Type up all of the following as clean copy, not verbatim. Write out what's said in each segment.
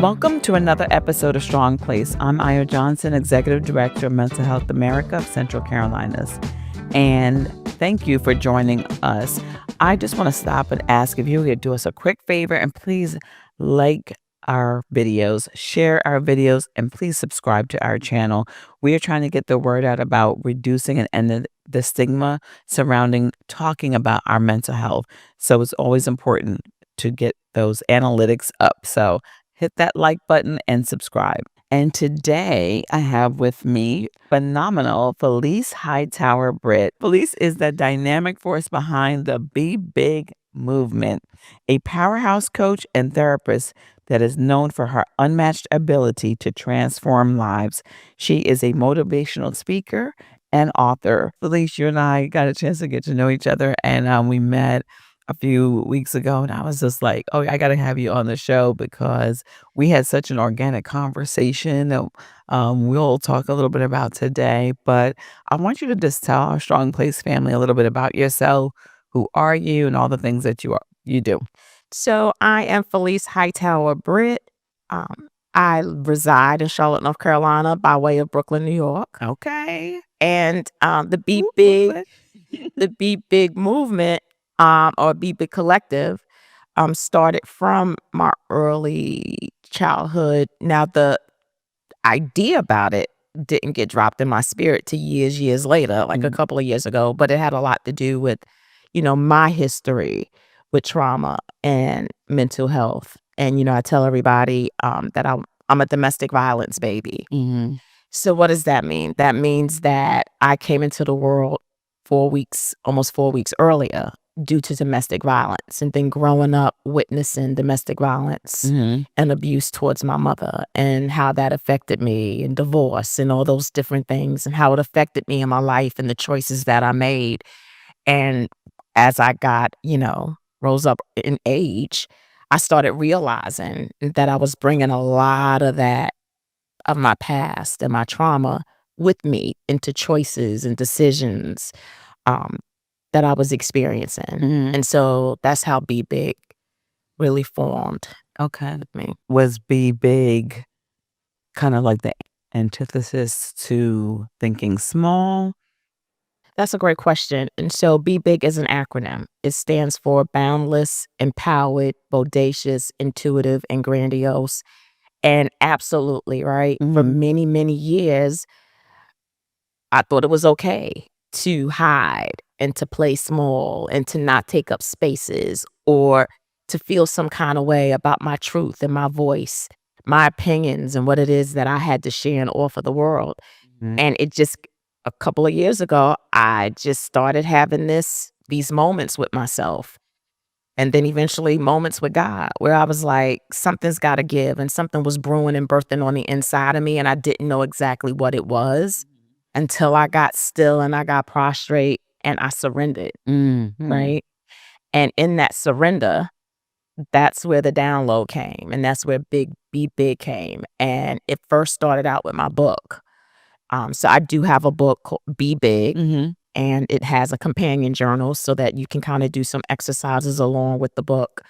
Welcome to another episode of Strong Place. I'm Ayo Johnson, Executive Director of Mental Health America of Central Carolinas. And thank you for joining us. I just want to stop and ask if you would do us a quick favor and please like our videos, share our videos, and please subscribe to our channel. We are trying to get the word out about reducing and ending the stigma surrounding talking about our mental health. So it's always important to get those analytics up. So hit that like button and subscribe. And today I have with me phenomenal Felice Hightower-Britt. Felice is the dynamic force behind the Be Big movement, a powerhouse coach and therapist that is known for her unmatched ability to transform lives. She is a motivational speaker and author. Felice, you and I got a chance to get to know each other, and we met a few weeks ago, and I was just like, oh, I got to have you on the show because we had such an organic conversation that we'll talk a little bit about today. But I want you to just tell our Strong Place family a little bit about yourself. Who are you and all the things that you do? So I am Felice Hightower-Britt. I reside in Charlotte, North Carolina, by way of Brooklyn, New York. Okay. And the Be Woo, Big, Brooklyn. the Be Big movement, or Be Big collective, started from my early childhood. Now the idea about it didn't get dropped in my spirit till years later, like a couple of years ago, but it had a lot to do with, my history with trauma and mental health. And, I tell everybody that I'm a domestic violence baby. Mhm. So what does that mean? That means that I came into the world almost 4 weeks earlier due to domestic violence, and then growing up witnessing domestic violence Mhm. and abuse towards my mother, and how that affected me, and divorce and all those different things, and how it affected me in my life and the choices that I made. And as I got, rose up in age, I started realizing that I was bringing a lot of that, of my past and my trauma, with me into choices and decisions um, that I was experiencing. Mhm. And so that's how Be Big really formed Okay. with me. Was Be Big kind of like the antithesis to thinking small? That's a great question. And so Be Big is an acronym. It stands for boundless, empowered, bodacious, intuitive, and grandiose. And absolutely, right? For Mhm. many years, I thought it was okay to hide and to play small and to not take up spaces, or to feel some kind of way about my truth and my voice, my opinions, and what it is that I had to share and offer the world. Mhm. And it just, a couple of years ago, I just started having these moments with myself. And then eventually moments with God, where I was like, something's got to give. And something was brewing and birthing on the inside of me. And I didn't know exactly what it was until I got still and I got prostrate and I surrendered. Mhm. Right. And in that surrender, that's where the download came. And that's where Be Big came. And it first started out with my book. So I do have a book called Be Big, Mhm. and it has a companion journal so that you can kind of do some exercises along with the book.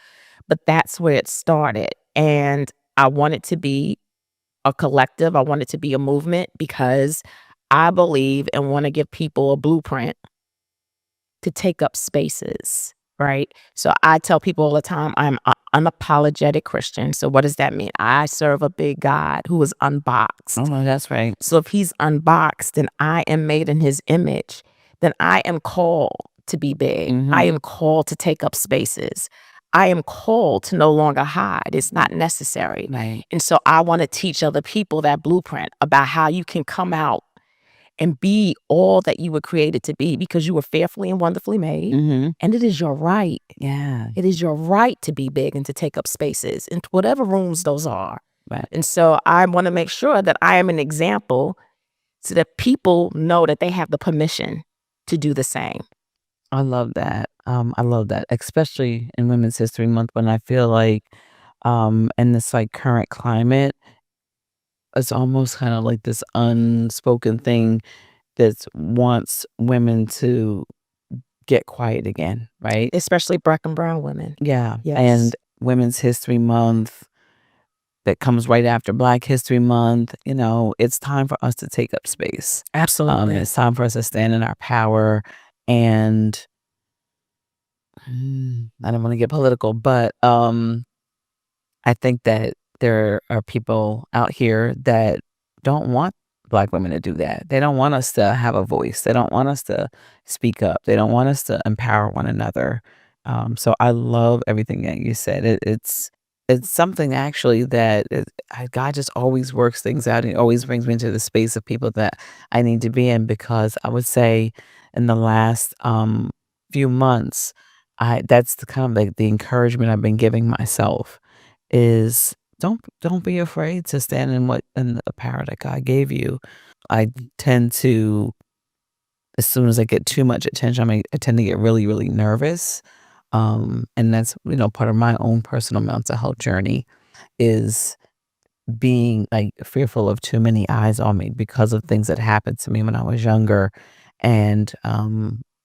But that's where it started. And I want it to be a collective. I want it to be a movement, because I believe and want to give people a blueprint to take up spaces, right? So I tell people all the time, I'm an unapologetic Christian. So what does that mean? I serve a big God who is unboxed. Oh, that's right. So if he's unboxed and I am made in his image, then I am called to be big. Mhm. I am called to take up spaces. I am called to no longer hide. It's not necessary. Right. And so I want to teach other people that blueprint about how you can come out and be all that you were created to be, because you were fearfully and wonderfully made. Mhm. And it is your right. Yeah. It is your right to be big and to take up spaces in whatever rooms those are. Right. And so I want to make sure that I am an example so that people know that they have the permission to do the same. I love that. I love that, especially in Women's History Month when I feel like, in this like current climate, it's almost kind of like this unspoken thing that wants women to get quiet again, right? Especially Black and brown women. Yeah. Yes. And Women's History Month, that comes right after Black History Month. It's time for us to take up space. Absolutely. It's time for us to stand in our power. And I don't want to get political, but I think that there are people out here that don't want Black women to do that. They don't want us to have a voice. They don't want us to speak up. They don't want us to empower one another. So I love everything that you said. It's something actually that God just always works things out. He always brings me into the space of people that I need to be in, because I would say in the last few months, that's the kind of like the encouragement I've been giving myself is don't be afraid to stand in the power that God gave you. I tend to, as soon as I get too much attention, I tend to get really, really nervous. And that's, part of my own personal mental health journey is being like fearful of too many eyes on me because of things that happened to me when I was younger. And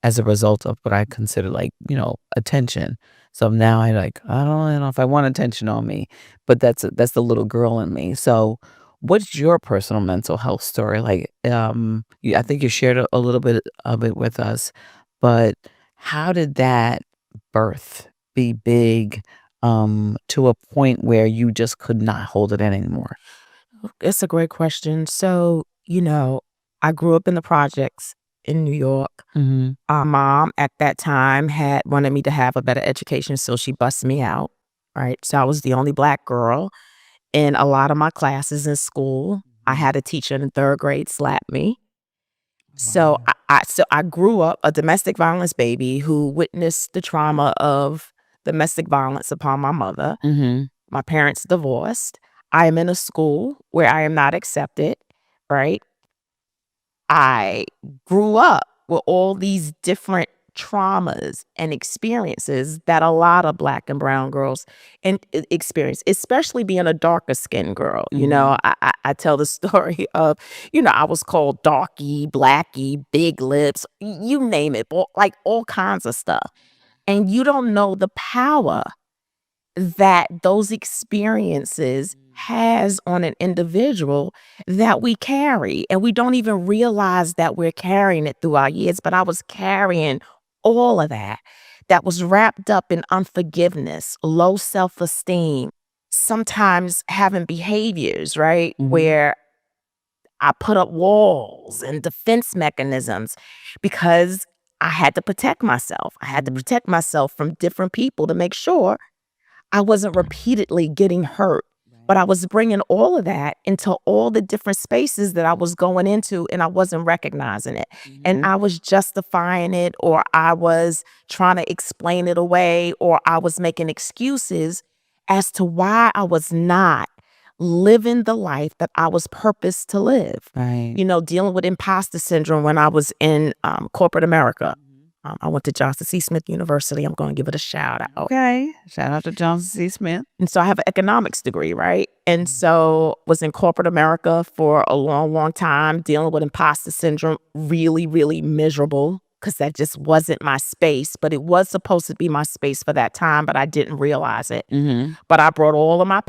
as a result of what I consider like, attention. So now I don't know if I want attention on me, but that's the little girl in me. So what's your personal mental health story? Like, I think you shared a little bit of it with us, but how did that birth be big to a point where you just could not hold it in anymore? It's a great question. So, I grew up in the projects in New York. Mhm. Mom at that time had wanted me to have a better education, so she bussed me out, right? So I was the only Black girl in a lot of my classes in school. I Mhm. had a teacher in 3rd grade slap me. So Wow. I grew up a domestic violence baby who witnessed the trauma of domestic violence upon my mother. Mhm. My parents divorced. I am in a school where I am not accepted, right? I grew up with all these different traumas and experiences that a lot of Black and brown girls experience, especially being a darker skinned girl. Mhm. I tell the story of, I was called darky, blacky, big lips, you name it, like all kinds of stuff. And you don't know the power that those experiences has on an individual that we carry, and we don't even realize that we're carrying it through our years. But I was carrying all of that was wrapped up in unforgiveness, low self-esteem, sometimes having behaviors, right, Mhm. where I put up walls and defense mechanisms because I had to protect myself. I had to Mhm. protect myself from different people to make sure I wasn't repeatedly getting hurt, but Right. I was bringing all of that into all the different spaces that I was going into, and I wasn't recognizing it. And Mhm. I was justifying it, or I was trying to explain it away, or I was making excuses as to why I was not living the life that I was purposed to live. Right. Dealing with imposter syndrome when I was in corporate America. Mhm. I went to Johnson C. Smith University. I'm going to give it a shout out. Okay. Shout out to Johnson C. Smith. And so I have an economics degree, right? And Mhm. so was in corporate America for a long, long time, dealing with imposter syndrome, really, really miserable because that just wasn't my space. But it was supposed to be my space for that time, but I didn't realize it. Mhm. But I brought all of my,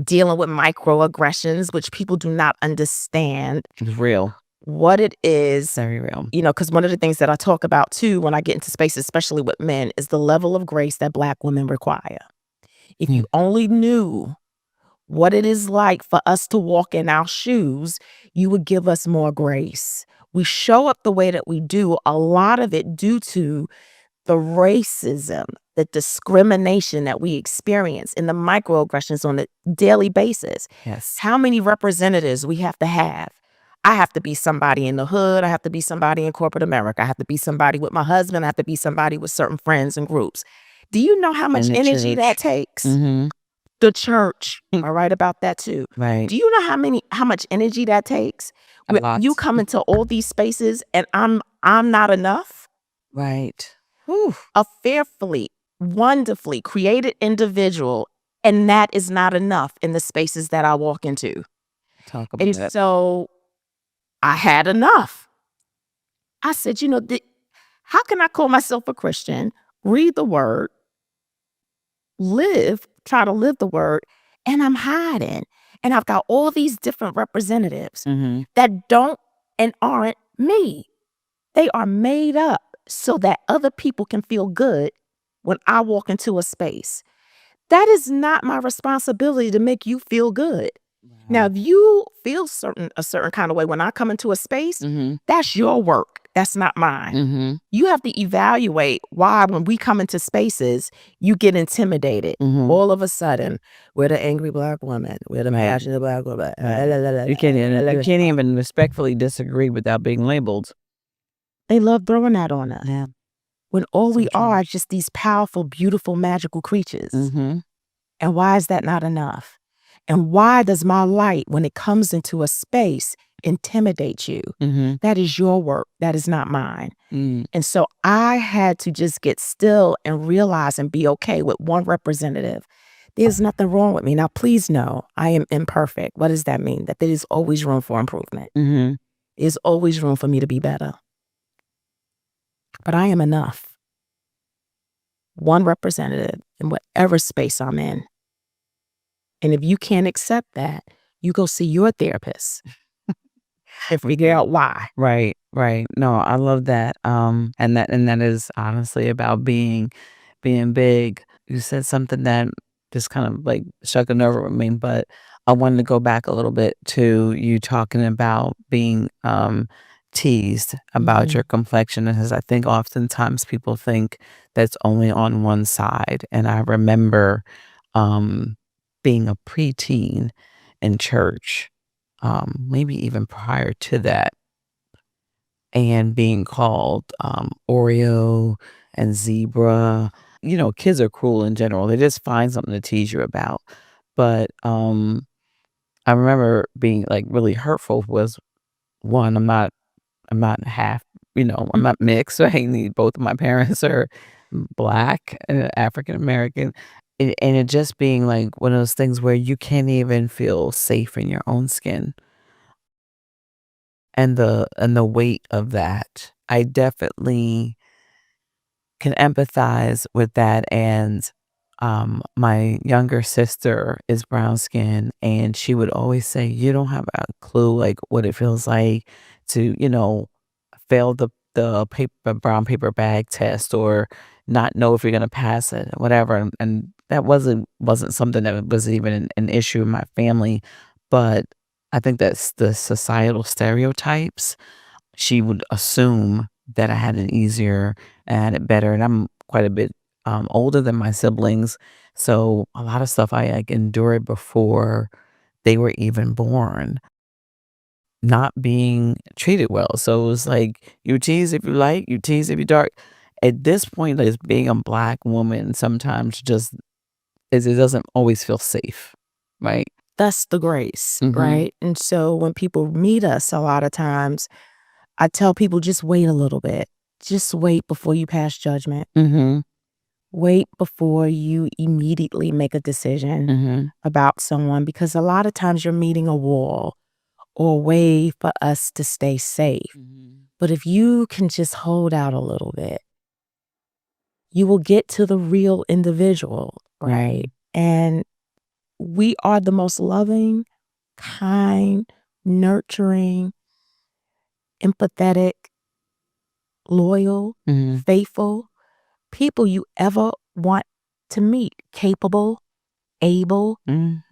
dealing with microaggressions, which people do not understand It's real. what it is. Very real. Because one of the things that I talk about too when I get into spaces, especially with men, is the level of grace that Black women require. If you Mm. only knew what it is like for us to walk in our shoes, you would give us more grace. We show up the way that we do, a lot of it due to the racism, the discrimination that we experience, and the microaggressions on a daily basis. Yes. How many representatives we have to have? I have to be somebody in the hood. I have to be somebody in corporate America. I have to be somebody with my husband. I have to be somebody with certain friends and groups. Do you know how In much the energy that church. takes? Mhm. The church. Am I right about that too? Right. Do you know how much energy that takes? A Where you lot. come into all these spaces and I'm not enough. Right. Whew. A fearfully, wonderfully created individual, and that is not enough in the spaces that I walk into. Talk And about it. so I had enough. I said, how can I call myself a Christian, read the word, try to live the word, and I'm hiding. And I've got all these different representatives that don't and aren't me. They are made up so that other people can feel good when I walk into a space. That is not my responsibility to make you feel good. Now, if you feel a certain kind of way when I come into a space, that's your work. That's not mine. You have to evaluate why when we come into spaces, you get intimidated. All of a sudden, we're the angry Black woman. We're the passionate Black woman. You can't even respectfully disagree without being labeled. They love throwing that on us. Yeah. When all we are just these powerful, beautiful, magical creatures. And why is that not enough? And why does my light, when it comes into a space, intimidate you? That is your work. That is not mine. And so I had to just get still and realize and be okay with one representative. There's nothing wrong with me. Now, please know I am imperfect. What does that mean? That there is always room for improvement. There's always room for me to be better. But I am enough. One representative in whatever space I'm in. And if you can't accept that, you go see your therapist and figure out why. Right. No, I love that. And that is honestly about being big. You said something that just kind of like struck a nerve with me, but I wanted to go back a little bit to you talking about being teased about your complexion, because I think oftentimes people think that's only on one side. And I remember being a preteen in church, maybe even prior to that, and being called Oreo and zebra. You know, kids are cruel in general. They just find something to tease you about. But I remember being like really hurtful was one, I'm not half, I'm not mixed. So both of my parents are Black and African American. And it just being like one of those things where you can't even feel safe in your own skin. And the weight of that, I definitely can empathize with that. And my younger sister is brown skin, and she would always say, you don't have a clue like what it feels like to, fail the brown paper bag test, or not know if you're gonna pass it, whatever. And that wasn't something that was even an issue in my family. But I think that's the societal stereotypes. She would assume that I had it easier and had it better, and I'm quite a bit older than my siblings, so a lot of stuff I like endured before they were even born, not being treated well. So it was like, you tease if you like, you tease if you dark. At this point, as being a Black woman, sometimes just it doesn't always feel safe, right? That's the grace, right? And so when people meet us, a lot of times, I tell people just wait a little bit. Just wait before you pass judgment. Wait before you immediately make a decision about someone, because a lot of times you're meeting a wall or a way for us to stay safe. But if you can just hold out a little bit, you will get to the real individual, right? And we are the most loving, kind, nurturing, empathetic, loyal, faithful people you ever want to meet. Capable, able,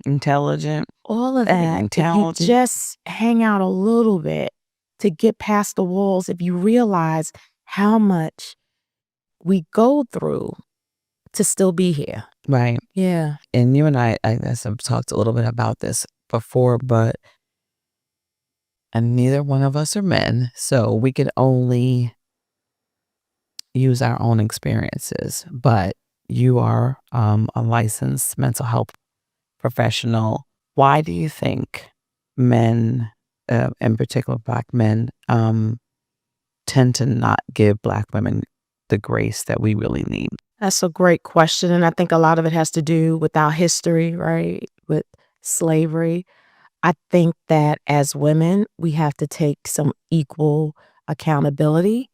Intelligent. all of that. If you just hang out a little bit to get past the walls, if you realize how much we go through to still be here. Right. Yeah. And you and I guess I've talked a little bit about this before, but and neither one of us are men, so we can only use our own experiences. But you are a licensed mental health professional. Why do you think men, in particular Black men, tend to not give Black women the grace that we really need? That's a great question. And I think a lot of it has to do with our history, right? With slavery. I think that as women, we have to take some equal accountability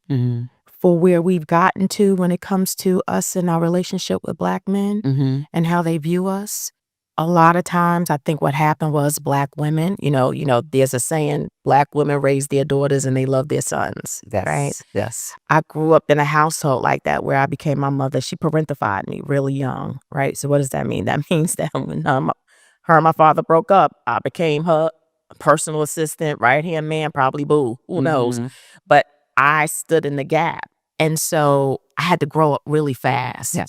for where we've gotten to when it comes to us and our relationship with Black men Mm-hmm. and how they view us. A lot of times, I think what happened was Black women, there's a saying, Black women raise their daughters and they love their sons, right? Yes. Yes. I grew up in a household like that where I became my mother. She parentified me really young, right? So what does that mean? That means that when her and my father broke up, I became her personal assistant, right-hand man, probably boo, who knows? Mm-hmm. But I stood in the gap. And so I had to grow up really fast. Yeah.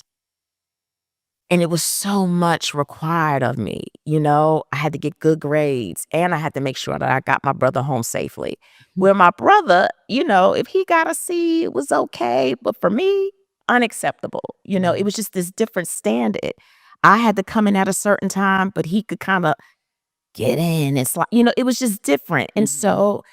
And it was so much required of me, I had to get good grades and I had to make sure that I got my brother home safely. Where my brother, if he got a C, it was okay. But for me, unacceptable. It was just this different standard. I had to come in at a certain time, but he could kind of get in. It's like, it was just different. And so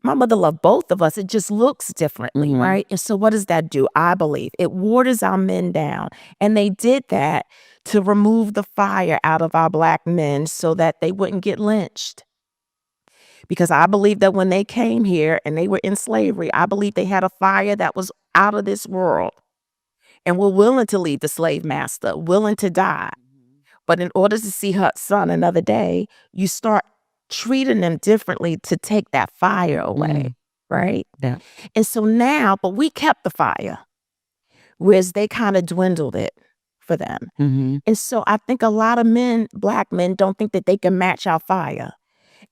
my mother loved both of us. It just looks differently, Mhm. right? And so what does that do? I believe it waters our men down. And they did that to remove the fire out of our Black men so that they wouldn't get lynched. Because I believe that when they came here and they were in slavery, I believe they had a fire that was out of this world and were willing to leave the slave master, willing to die. But in order to see her son another day, you start treating them differently to take that fire away, right? Yeah. And so now, but we kept the fire, whereas they kind of dwindled it for them. Mm-hmm. And so I think a lot of men, Black men, don't think that they can match our fire.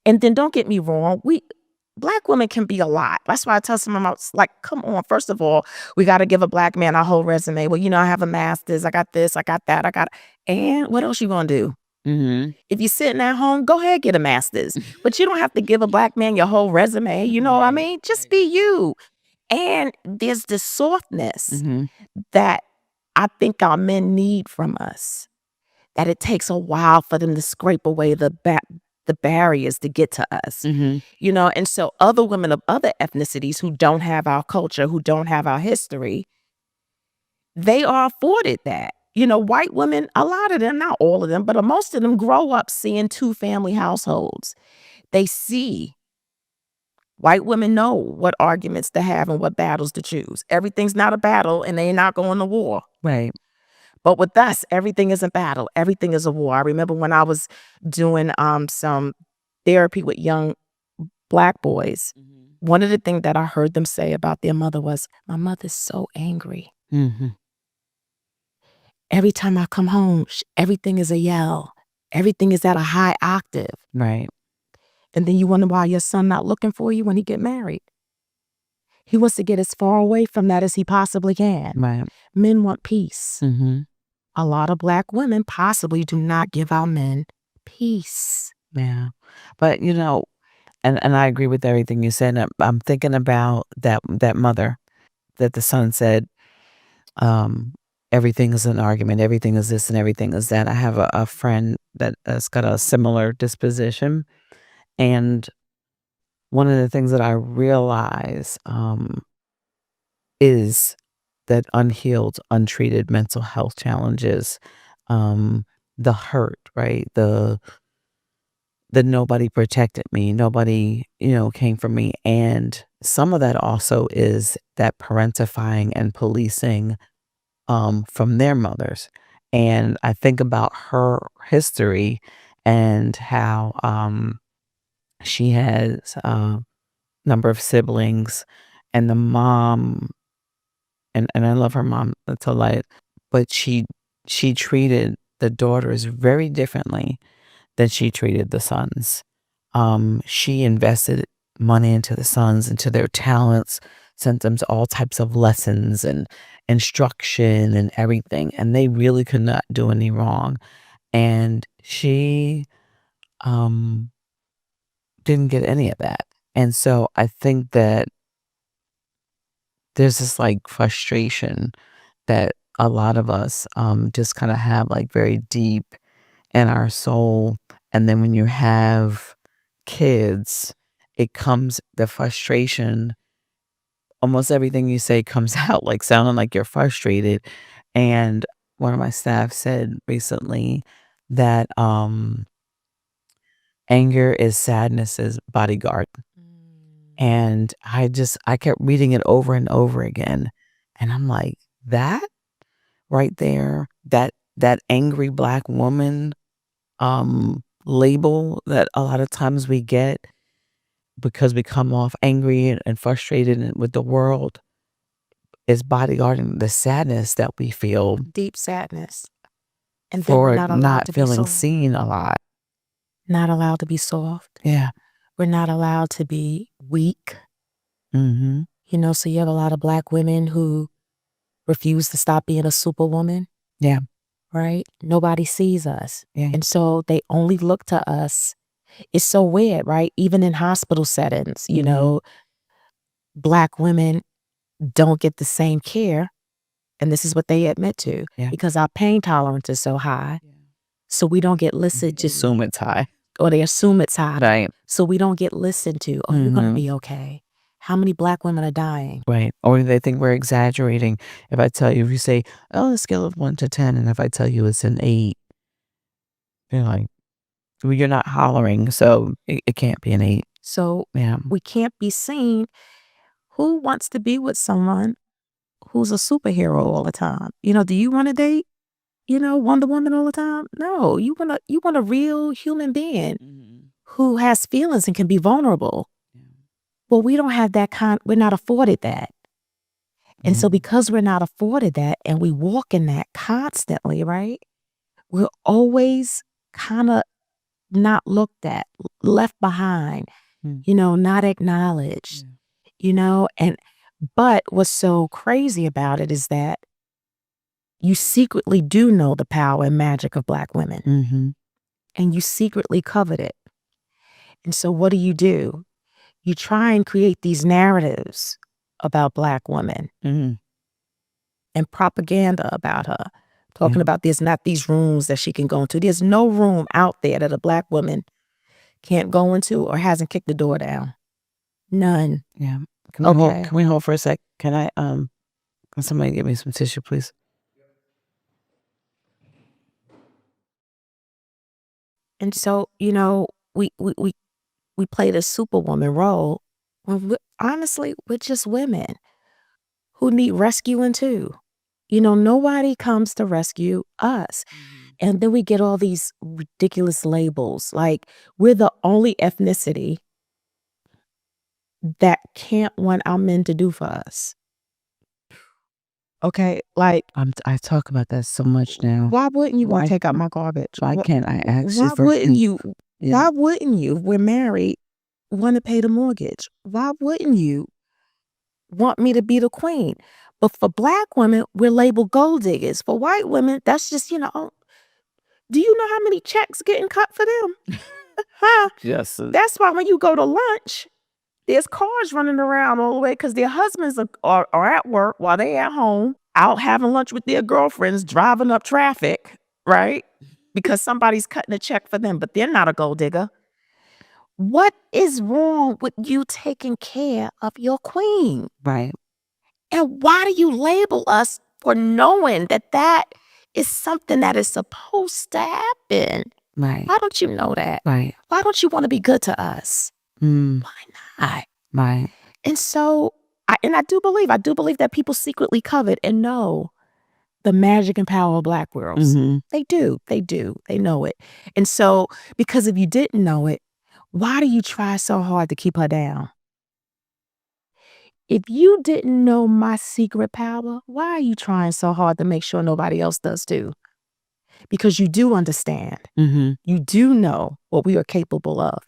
And then don't get me wrong, Black women can be a lot. That's why I tell some of them, like, come on, first of all, we got to give a Black man our whole resume. Well, I have a master's, I got this, I got that, and what else you gonna do? Mm-hmm. If you're sitting at home, go ahead, get a master's. But you don't have to give a Black man your whole resume. You know what I mean? Just be you. And there's this softness Mm-hmm. that I think our men need from us, that it takes a while for them to scrape away the barriers to get to us. Mm-hmm. And so other women of other ethnicities who don't have our culture, who don't have our history, they are afforded that. White women, a lot of them, not all of them, but most of them grow up seeing two-family households. They see. White women know what arguments to have and what battles to choose. Everything's not a battle and they're not going to war. Right. But with us, everything is a battle. Everything is a war. I remember when I was doing some therapy with young Black boys, one of the things that I heard them say about their mother was, my mother's so angry. Mm-hmm. Every time I come home, everything is a yell. Everything is at a high octave. Right. And then you wonder why your son not looking for you when he get married. He wants to get as far away from that as he possibly can. Right. Men want peace. Mm-hmm. A lot of Black women possibly do not give our men peace. Yeah. But and I agree with everything you said. I'm thinking about that mother that the son said, everything is an argument, everything is this and everything is that. I have a friend that has got a similar disposition. And one of the things that I realize is that unhealed, untreated mental health challenges, the hurt, right? The nobody protected me, nobody, came for me. And some of that also is that parentifying and policing from their mothers. And I think about her history and how she has a number of siblings, and the mom, and I love her mom to life, but she treated the daughters very differently than she treated the sons. She invested money into the sons, into their talents, sent them to all types of lessons and instruction and everything, and they really could not do any wrong. And she didn't get any of that. And so I think that there's this like frustration that a lot of us just kind of have like very deep in our soul. And then when you have kids, the frustration, almost everything you say comes out like sounding like you're frustrated. And one of my staff said recently that anger is sadness's bodyguard. And I kept reading it over and over again. And I'm like, that right there, that angry Black woman label that a lot of times we get because we come off angry and frustrated with the world is bodyguarding the sadness that we feel Deep sadness. And then we're for not allowed not to be feeling soft. seen a lot. Not allowed to be soft. Yeah. We're not allowed to be weak. Mm-hmm. You know, so you have a lot of Black women who refuse to stop being a superwoman. Yeah. Right? Nobody sees us. Yeah. And so they only look to us. It's so weird, right? Even in hospital settings, you know, Black women don't get the same care. And this is what they admit to, because our pain tolerance is so high. So we don't get listened to. Assume it's high. Or they assume it's high. Right. So we don't get listened to. Oh, you're going to be okay. How many Black women are dying? Right. Or they think we're exaggerating. If I tell you, if you say, oh, a scale of 1 to 10, and if I tell you it's an 8, you're like, well, you're not hollering, so it can't be an 8. So Yeah. we can't be seen. Who wants to be with someone who's a superhero all the time? You know, do you want to date, you know, Wonder Woman all the time? No, you want a real human being who has feelings and can be vulnerable. Well, we don't have that we're not afforded that. And so because we're not afforded that and we walk in that constantly, right? We're always kind of not looked at, left behind, you know, not acknowledged, you know, but what's so crazy about it is that you secretly do know the power and magic of Black women. And you secretly covet it. And so what do? You try and create these narratives about Black women and propaganda about her, talking about there's not these rooms that she can go into. There's no room out there that a Black woman can't go into or hasn't kicked the door down. None. Yeah. Can we hold for a sec? Can somebody give me some tissue, please? And so, you know, we play the superwoman role when honestly, we're just women who need rescuing too. You know, nobody comes to rescue us. And then we get all these ridiculous labels. Like, we're the only ethnicity that can't want our men to do for us. Okay, like, I talk about that so much now. why wouldn't you want to take out my garbage? Why can't I ask Why you for wouldn't you? Yeah. Why wouldn't you? We're married, want to pay the mortgage. Why wouldn't you want me to be the queen? But for Black women, we're labeled gold diggers. For white women, that's just, you know, do you know how many checks getting cut for them? Huh? Yes. That's why when you go to lunch, there's cars running around all the way because their husbands are at work while they at home, out having lunch with their girlfriends, driving up traffic, right? Because somebody's cutting a check for them, but they're not a gold digger. What is wrong with you taking care of your queen? Right. And why do you label us for knowing that that is something that is supposed to happen? Right. Why don't you know that? Right. Why don't you want to be good to us? Why not? Right. And so, I do believe that people secretly covet and know the magic and power of Black girls. They do. They know it. And so, because if you didn't know it, why do you try so hard to keep her down? If you didn't know my secret power, why are you trying so hard to make sure nobody else does too? Because you do understand. You do know what we are capable of.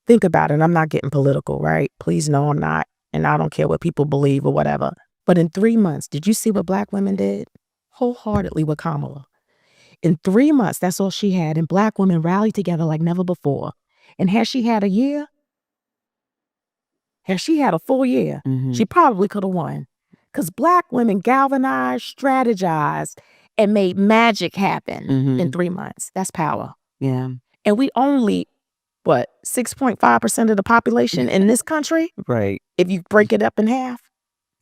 Think about it. I'm not getting political, right? Please know I'm not. And I don't care what people believe or whatever. But in 3 months, did you see what Black women did? Wholeheartedly with Kamala. In 3 months, that's all she had. And Black women rallied together like never before. And had she had a year, had she had a full year, she probably could have won. Because Black women galvanized, strategized, and made magic happen in 3 months. That's power. Yeah. And we only, 6.5% of the population in this country? Right. If you break it up in half,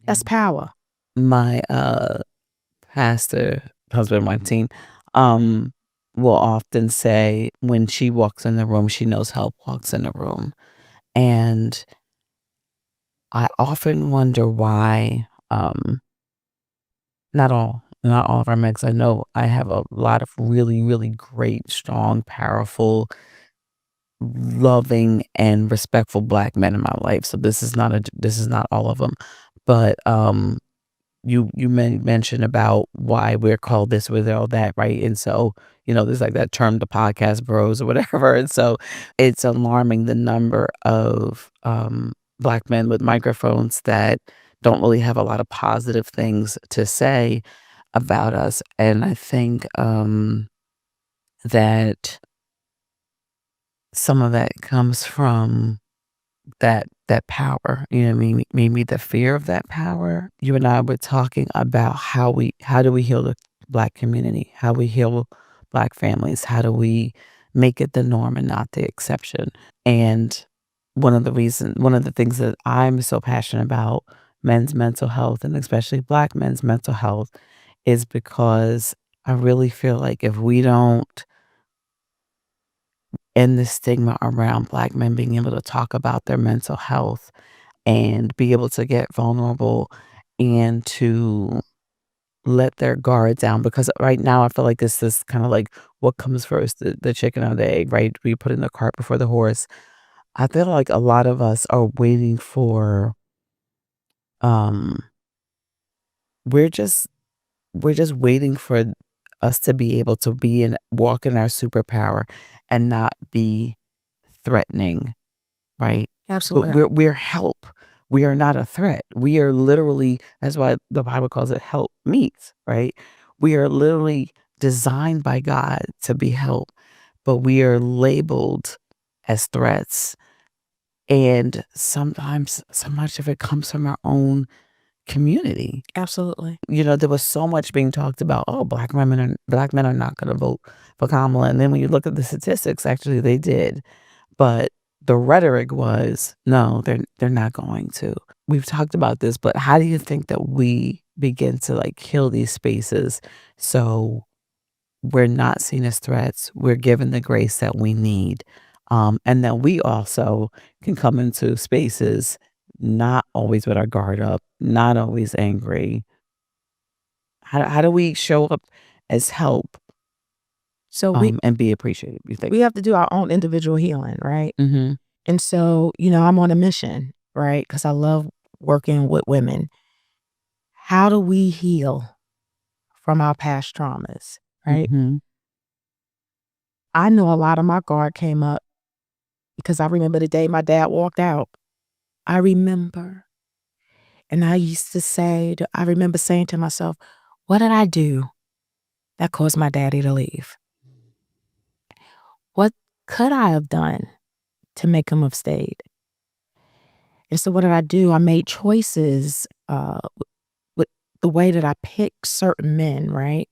that's power. My pastor, husband, my team, will often say when she walks in the room, she knows help walks in the room. And I often wonder why Not all of our mix. I know I have a lot of really, really great, strong, powerful, loving, and respectful Black men in my life. So this is not all of them, but you mentioned about why we're called this, we're all that, right? And so, there's like that term, the podcast bros or whatever. And so it's alarming the number of Black men with microphones that don't really have a lot of positive things to say about us. And I think that some of that comes from that power, you know what I mean? Maybe the fear of that power. You and I were talking about how do we heal the Black community? How we heal Black families? How do we make it the norm and not the exception? And one of the things that I'm so passionate about men's mental health and especially Black men's mental health is because I really feel like if we don't end the stigma around Black men being able to talk about their mental health and be able to get vulnerable and to let their guard down, because right now I feel like it's this kind of like what comes first, the chicken or the egg, right? We put in the cart before the horse. I feel like a lot of us are waiting for um we're just we're just waiting for us to be able to be and walk in our superpower and not be threatening. Right? But Absolutely. we're help. We are not a threat. We are literally, that's why the Bible calls it help meets, right? We are literally designed by God to be help, but we are labeled as threats. And sometimes so much of it comes from our own community. Absolutely. There was so much being talked about, oh, Black men are not gonna vote for Kamala. And then when you look at the statistics, actually they did. But the rhetoric was, no, they're not going to. We've talked about this, but how do you think that we begin to like kill these spaces so we're not seen as threats, we're given the grace that we need, and that we also can come into spaces not always with our guard up, not always angry. How do we show up as help, So we and be appreciated, you think? we have to do our own individual healing, right? Mhm. And so, I'm on a mission, right? Because I love working with women. How do we heal from our past traumas, right? Mhm. I know a lot of my guard came up because I remember the day my dad walked out. I remember. And I remember saying to myself, what did I do that caused my daddy to leave? What could I have done to make him have stayed? And so what did I do? I made choices with the way that I picked certain men, right?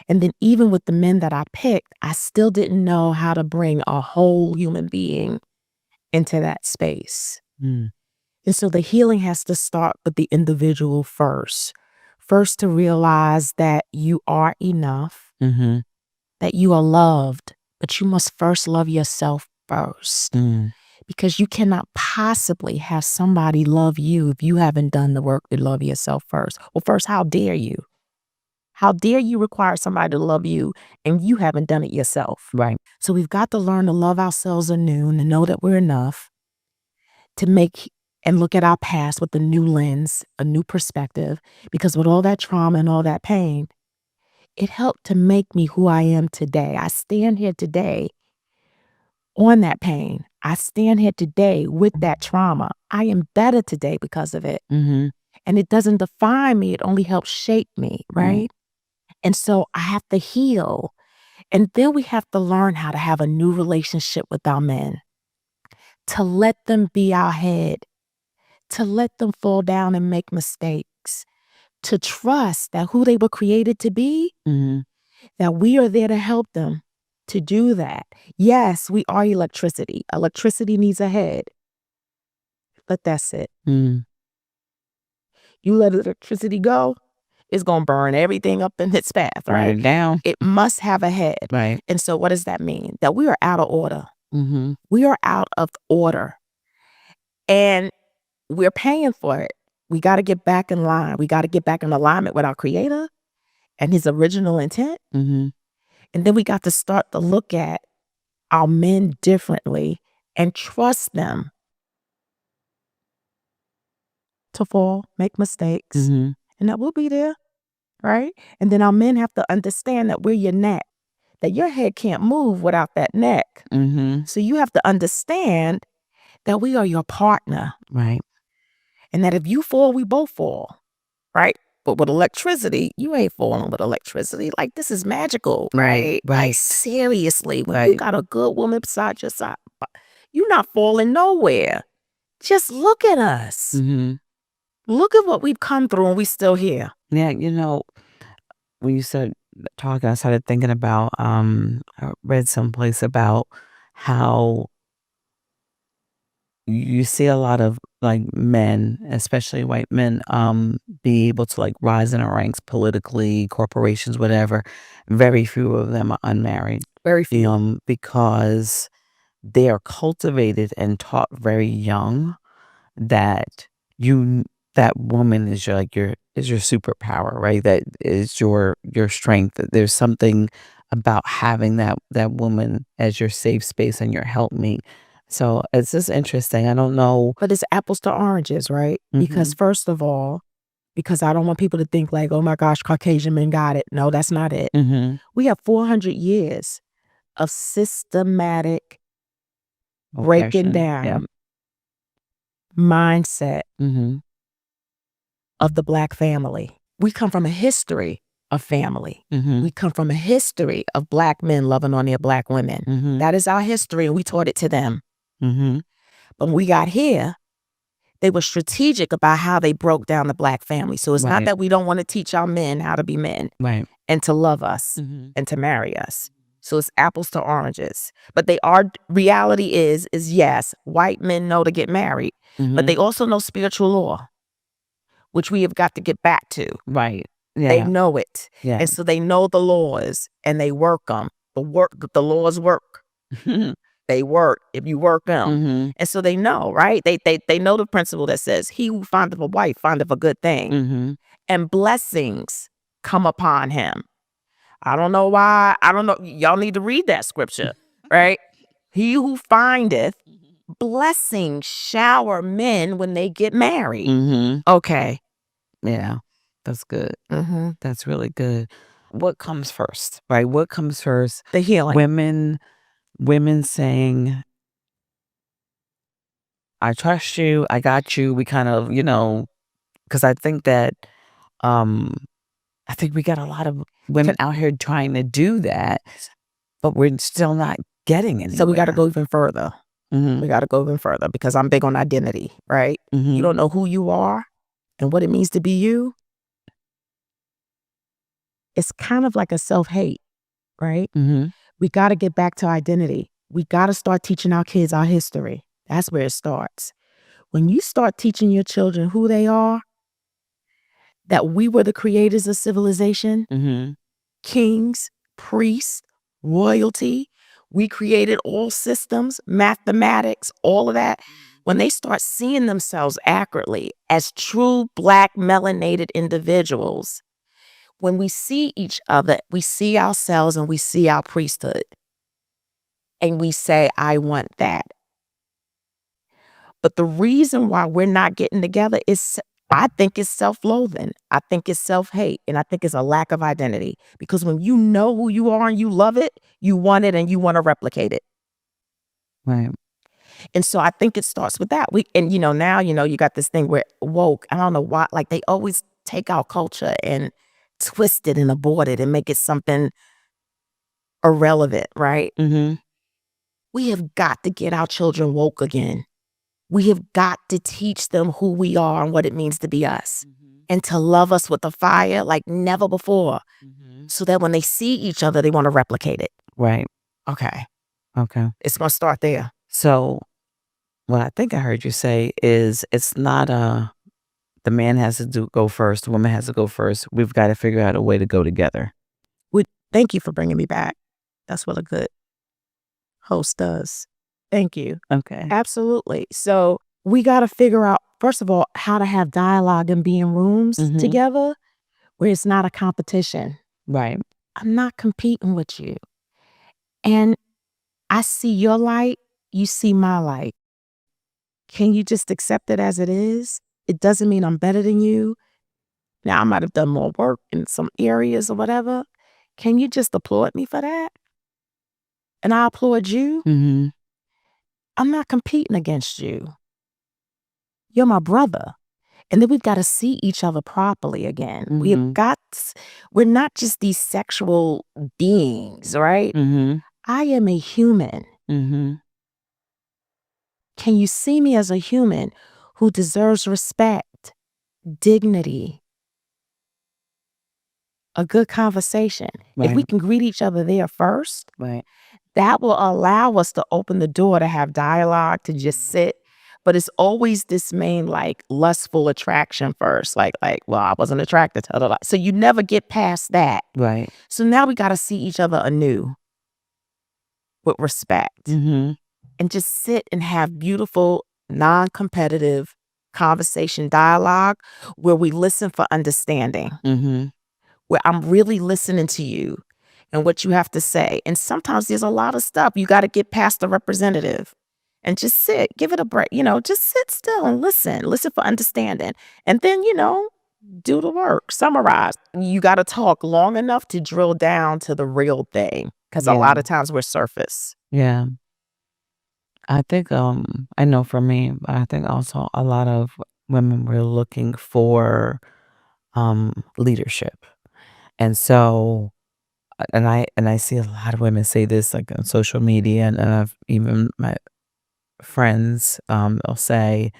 And then even with the men that I picked, I still didn't know how to bring a whole human being into that space. Mm. And so the healing has to start with the individual first. First, to realize that you are enough, Mhm. that you are loved, but you must first love yourself first. Mm. Because you cannot possibly have somebody love you if you haven't done the work to love yourself first. Well, first, how dare you? How dare you require somebody to love you and you haven't done it yourself? Right. So we've got to learn to love ourselves anew and to know that we're enough to make and look at our past with a new lens, a new perspective, because with all that trauma and all that pain, it helped to make me who I am today. I stand here today on that pain. I stand here today with that trauma. I am better today because of it. Mhm. And it doesn't define me, it only helps shape me, Right. right? And so I have to heal. And then we have to learn how to have a new relationship with our men, to let them be our head, to let them fall down and make mistakes, to trust that who they were created to be, Mhm. that we are there to help them to do that. Yes, we are electricity. Electricity needs a head, but that's it. Mm. You let electricity go, it's going to burn everything up in its path, Write right? it down. It must have a head. Right. And so what does that mean? That we are out of order. Mhm. We are out of order and we're paying for it. We got to get back in line. We got to get back in alignment with our creator. and his original intent. Mm-hmm. And then we got to start to look at our men differently and trust them to fall, make mistakes, Mm-hmm. and that we'll be there, right? And then our men have to understand that we're your neck, that your head can't move without that neck. Mm-hmm. So you have to understand that we are your partner, Right. and that if you fall, we both fall, right? But with electricity, you ain't falling with electricity. Like, this is magical, right? Like, Right. seriously, when you Right. got a good woman beside your side, you're not falling nowhere. Just look at us. Mm-hmm. Look at what we've come through, and we still here. Yeah, when you started talking, I started thinking about I read someplace about how you see a lot of like men, especially white men, be able to like rise in the ranks politically, corporations, whatever. Very few of them are unmarried. Very few. Because they are cultivated and taught very young that you that woman is your superpower, right? That is your strength. That there's something about having that woman as your safe space and your helpmate. So it's just interesting. I don't know. But it's apples to oranges, right? Because first of all, because I don't want people to think like, oh my gosh, Caucasian men got it. No, that's not it. Mm-hmm. We have 400 years of systematic breaking down mindset Mm-hmm. of the Black family. We come from a history of family. Mm-hmm. We come from a history of Black men loving on their Black women. Mm-hmm. That is our history, and we taught it to them. Mm-hmm. But when we got here, they were strategic about how they broke down the Black family. So it's not that we don't want to teach our men how to be men and to love us and to marry us. So it's apples to oranges. But reality is yes, white men know to get married, but they also know spiritual law, which we have got to get back to. Right. They know it. Yeah. And so they know the laws and they work them. The laws work. They work if you work them. Mm-hmm. And so they know, right? They know the principle that says, he who findeth a wife findeth a good thing. Mm-hmm. And blessings come upon him. I don't know why. I don't know. Y'all need to read that scripture, right? He who findeth blessings shower men when they get married. Mm-hmm. Okay. Yeah, that's good. Mm-hmm. That's really good. What comes first, right? What comes first? The healing. Women saying, I trust you, I got you. We kind of, because I think that, I think we got a lot of women out here trying to do that, but we're still not getting anywhere. So we got to go even further. Mm-hmm. We got to go even further because I'm big on identity, right? Mm-hmm. You don't know who you are and what it means to be you. It's kind of like a self-hate, right? Mm-hmm. We got to get back to identity. We got to start teaching our kids our history. That's where it starts. When you start teaching your children who they are, that we were the creators of civilization, Mm-hmm. kings, priests, royalty. We created all systems, mathematics, all of that. When they start seeing themselves accurately as true Black melanated individuals, when we see each other, we see ourselves and we see our priesthood. And we say, I want that. But the reason why we're not getting together is, I think it's self-loathing. I think it's self-hate. And I think it's a lack of identity. Because when you know who you are and you love it, you want it and you want to replicate it. Right. And so I think it starts with that. Now, you got this thing where woke, I don't know why, like they always take our culture and twist it and abort it and make it something irrelevant, right? Mm-hmm. We have got to get our children woke again. We have got to teach them who we are and what it means to be us, and to love us with a fire like never before, so that when they see each other, they want to replicate it. Right. Okay. It's going to start there. So what I think I heard you say is it's not the man has to go first, the woman has to go first. We've got to figure out a way to go together. Thank you for bringing me back. That's what a good host does. Thank you. Okay. Absolutely. So we got to figure out, first of all, how to have dialogue and be in rooms together where it's not a competition. Right. I'm not competing with you. And I see your light, you see my light. Can you just accept it as it is? It doesn't mean I'm better than you. Now, I might have done more work in some areas or whatever. Can you just applaud me for that? And I applaud you. Mm-hmm. I'm not competing against you. You're my brother. And then we've got to see each other properly again. Mm-hmm. We're not just these sexual beings, right? Mm-hmm. I am a human. Mm-hmm. Can you see me as a human who deserves respect, dignity, a good conversation? If we Right. can greet each other there first, Right. that will allow us to open the door to have dialogue, to just sit. But it's always this main, like, lustful attraction first. Well, I wasn't attracted to her. So you never get past that. Right. So now we got to see each other anew with respect Mm-hmm. and just sit and have beautiful, non-competitive conversation dialogue where we listen for understanding, Mm-hmm. where I'm really listening to you and what you have to say. And sometimes there's a lot of stuff you got to get past the representative and just sit, give it a break, just sit still and listen for understanding. And then, do the work, summarize. You got to talk long enough to drill down to the real thing because a Yeah. lot of times we're surface. Yeah. I think I know for me, I think also a lot of women were looking for leadership. And so and I see a lot of women say this like on social media, and I've even my friends they'll say,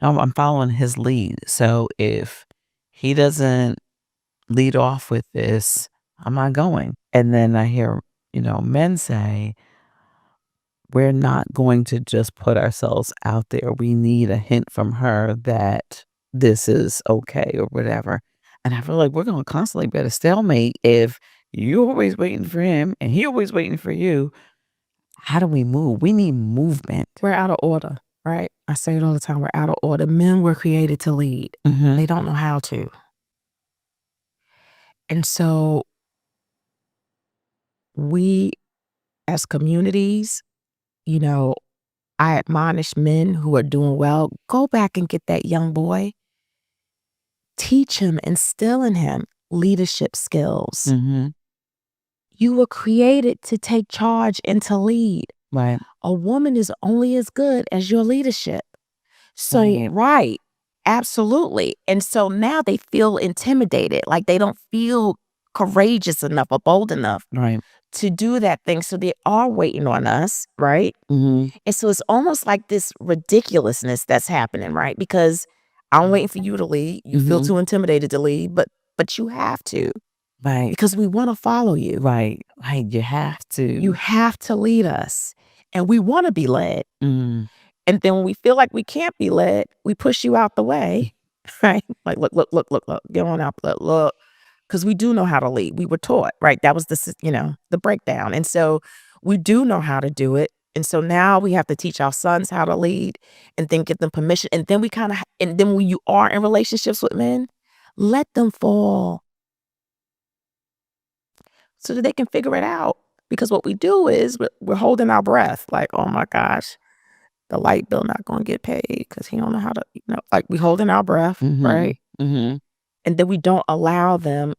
"Oh, I'm following his lead. So if he doesn't lead off with this, I'm not going." And then I hear, men say, we're not going to just put ourselves out there. We need a hint from her that this is okay or whatever. And I feel like we're going to constantly be at a stalemate if you're always waiting for him and he always waiting for you. How do we move? We need movement. We're out of order, right? I say it all the time. We're out of order. Men were created to lead. Mm-hmm. They don't know how to. And so we as communities, I admonish men who are doing well, go back and get that young boy, teach him, instill in him leadership skills. Mm-hmm. You were created to take charge and to lead. Right. A woman is only as good as your leadership. So, Right. right, absolutely. And so now they feel intimidated, like they don't feel courageous enough or bold enough Right. to do that thing. So they are waiting on us, right? Mm-hmm. And so it's almost like this ridiculousness that's happening, right? Because I'm waiting for you to lead. You feel Mm-hmm. too intimidated to lead, but you have to Right. because we want to follow you. Right. Right. You have to. You have to lead us, and we want to be led. Mm. And then when we feel like we can't be led, we push you out the way, right? Like, look, get on out, look. Because we do know how to lead. We were taught, right? That was the breakdown. And so we do know how to do it. And so now we have to teach our sons how to lead and then give them permission. And then and then when you are in relationships with men, let them fall so that they can figure it out. Because what we do is we're holding our breath like, oh my gosh, the light bill not going to get paid because he don't know how to, like we holding our breath, Mm-hmm. right? Mm-hmm. And then we don't allow them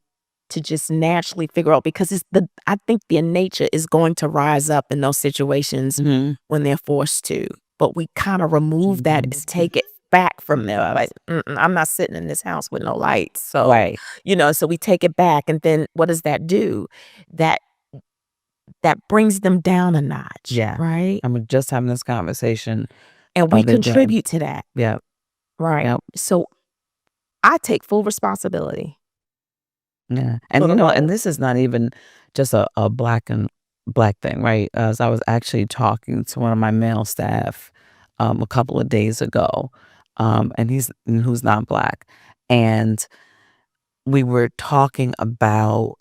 to just naturally figure out because I think their nature is going to rise up in those situations Mm-hmm. when they're forced to. But we kind of remove that and take it back from them. Like, I'm not sitting in this house with no lights. So, Right. so we take it back. And then what does that do? That brings them down a notch. Yeah. Right. I'm just having this conversation. And we other day. contribute to that. Yeah. Right. Yep. So I take full responsibility. Yeah. And For the and role. this is not even just a black thing, right? As I was actually talking to one of my male staff a couple of days ago, and who's not black, and we were talking about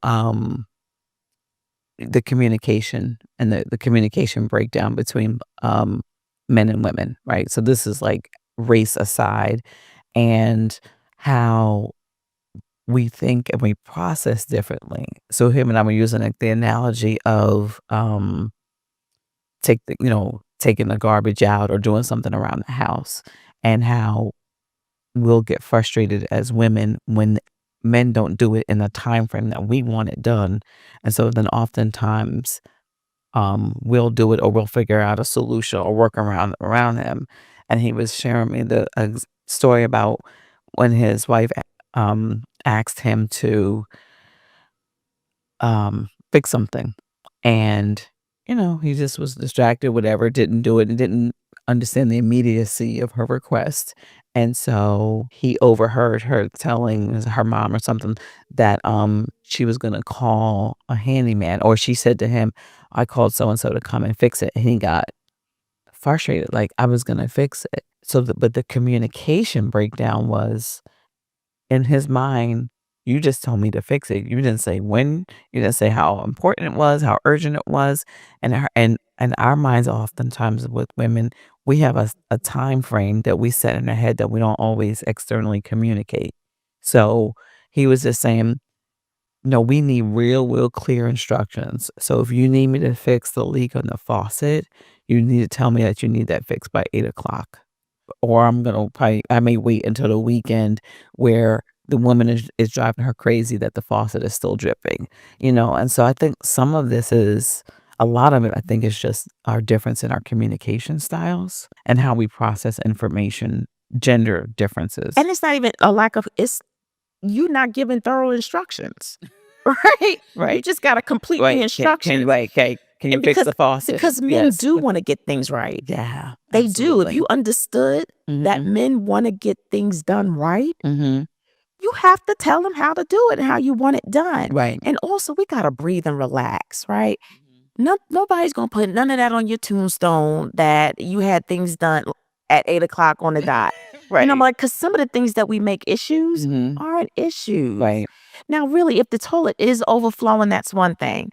the communication and the communication breakdown between men and women, right? So this is like race aside, and how we think and we process differently. So him and I were using, like, the analogy of, taking the garbage out or doing something around the house, and how we'll get frustrated as women when men don't do it in the time frame that we want it done. And so then oftentimes, we'll do it, or we'll figure out a solution or work around him. And he was sharing me the story about when his wife asked him to fix something. And, he just was distracted, whatever, didn't do it, and didn't understand the immediacy of her request. And so he overheard her telling her mom or something that she was gonna call a handyman, or she said to him, I called so and so to come and fix it. And he got frustrated, like, I was gonna fix it. But the communication breakdown was, in his mind, you just told me to fix it. You didn't say when, you didn't say how important it was, how urgent it was. And our minds oftentimes with women, we have a time frame that we set in our head that we don't always externally communicate. So he was just saying, no, we need real clear instructions. So if you need me to fix the leak on the faucet, you need to tell me that you need that fixed by 8 o'clock, or I may wait until the weekend where the woman is driving her crazy that the faucet is still dripping, And so I think a lot of it, I think, is just our difference in our communication styles and how we process information, gender differences. And it's not even a lack of, it's you not giving thorough instructions, right? You Right. just got to complete the Right. instructions. Can you And fix the faucet? because men Yes. do want to get things right. Yeah. They do. If you understood that Mhm. men want to get things done right, Mhm. you have to tell them how to do it and how you want it done. Right. And also, we got to breathe and relax, right? Nobody's going to put none of that on your tombstone that you had things done at 8 o'clock on the dot. Right. I'm like, because some of the things that we make issues Mhm. aren't issues. Right. Now, really, if the toilet is overflowing, that's one thing.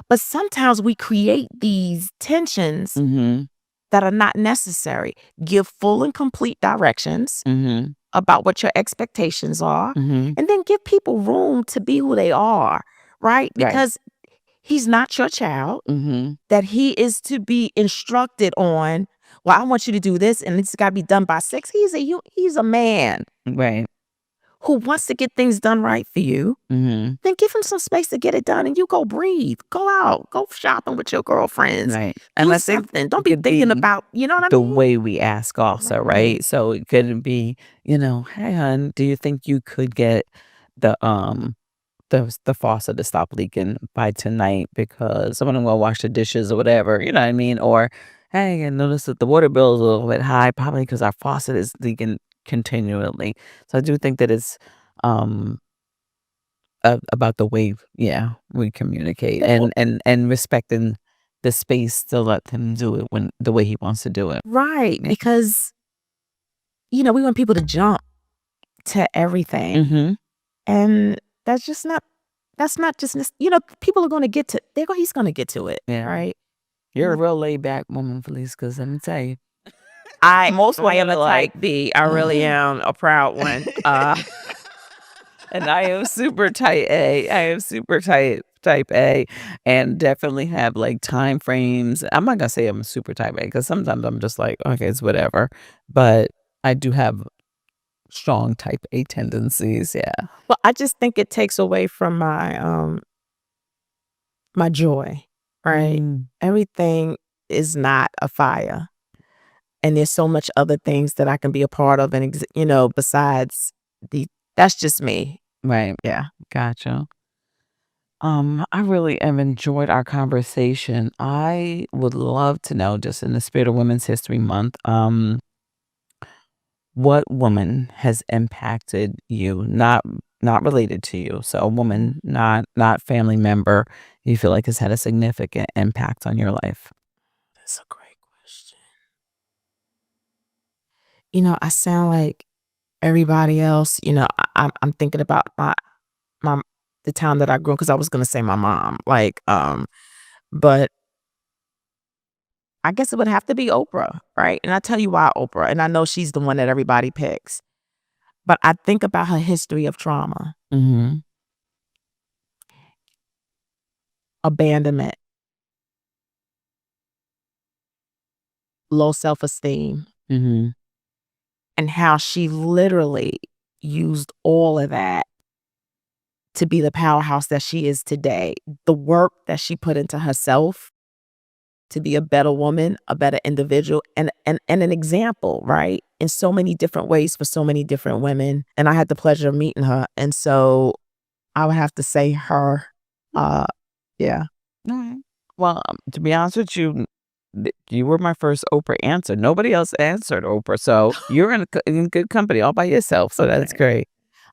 But sometimes we create these tensions Mhm. that are not necessary. Give full and complete directions Mhm. about what your expectations are, Mhm. and then give people room to be who they are, right? Right. Because he's not your child, Mhm. that he is to be instructed on, well, I want you to do this and it's got to be done by 6. He's a man Right. who wants to get things done right for you. Mhm. Then give him some space to get it done, and you go breathe, go out, go shopping with your girlfriends, Right. And do I think something. Don't it be could thinking be about, you know what I the mean? way we ask also, Right. right? So it couldn't be, "Hey, hon, do you think you could get the, the faucet to stop leaking by tonight because someone will wash the dishes," or whatever, you know what I mean? Or, "Hey, I noticed that the water bill is a little bit high, probably because our faucet is leaking continually." So I do think that it's, um about the way, yeah, we communicate, Well, and respecting the space to let him do it when the way he wants to do it. right, Yeah. because, we want people to jump to everything, Mhm. and that's just not that's not just this people are gonna get to he's gonna get to it, Yeah. right? You're a real laid back woman, Felice, 'cause let me tell you, most I women am are a like, type B. I really am a proud one. and I am super tight A. I am super type A, and definitely have, like, time frames. I'm not gonna say I'm a super type A, because sometimes I'm just like, "Okay, it's whatever," but I do have strong type A tendencies, yeah. Well, I just think it takes away from my joy, right? Mm. Everything is not a fire, and there's so much other things that I can be a part of, and besides the that's just me. Right. Yeah. Gotcha. I really have enjoyed our conversation. I would love to know, just in the spirit of Women's History Month, what woman has impacted you, not related to you. So a woman, not family member, you feel like has had a significant impact on your life. That's a great question. I sound like everybody else. I'm thinking about my the town that I grew up, because I was gonna say my mom, but I guess it would have to be Oprah, right? And I tell you why Oprah, and I know she's the one that everybody picks. But I think about her history of trauma, Mm-hmm. abandonment, low self-esteem, Mm-hmm. and how she literally used all of that to be the powerhouse that she is today. The work that she put into herself to be a better woman, a better individual, and an example, right? In so many different ways for so many different women. And I had the pleasure of meeting her. And so I would have to say her. Yeah. All right. Well, to be honest with you, you were my first Oprah answer. Nobody else answered Oprah, so you're in good company all by yourself. So that's Okay. great.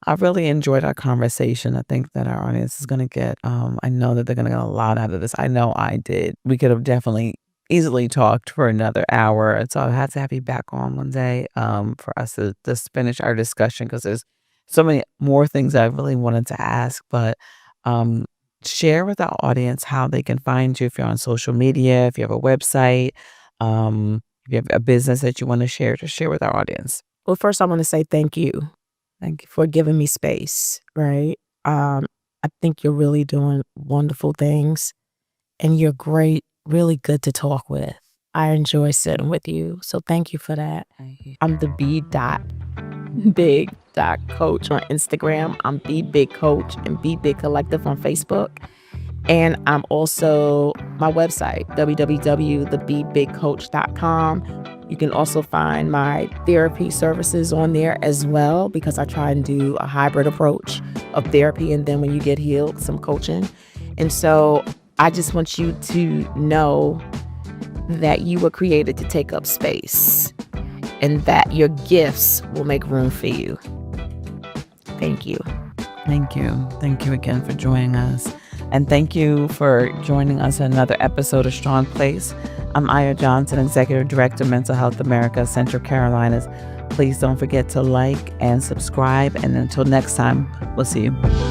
I really enjoyed our conversation. I think that our audience is going to get. I know that they're going to get a lot out of this. I know I did. We could have definitely easily talked for another hour, and so I had to have you back on one day for us to just finish our discussion because there's so many more things I really wanted to ask, but. Um, Share with our audience how they can find you if you're on social media, if you have a website, if you have a business that you want to share, to share with our audience. Well, first I want to say thank you Thank you. for giving me space, right? I think you're really doing wonderful things and you're great, really good to talk with. I enjoy sitting with you. So thank you for that. Thank you. I'm the big.coach on Instagram. I'm Be Big Coach and Be Big Collective on Facebook. And I'm also my website, www.thebebigcoach.com. You can also find my therapy services on there as well, because I try and do a hybrid approach of therapy and then when you get healed, some coaching. And so I just want you to know that you were created to take up space and that your gifts will make room for you. Thank you. Thank you. Thank you again for joining us. And thank you for joining us in another episode of Strong Place. I'm Ayo Johnson, Executive Director, Mental Health America, Central Carolinas. Please don't forget to like and subscribe. And until next time, we'll see you.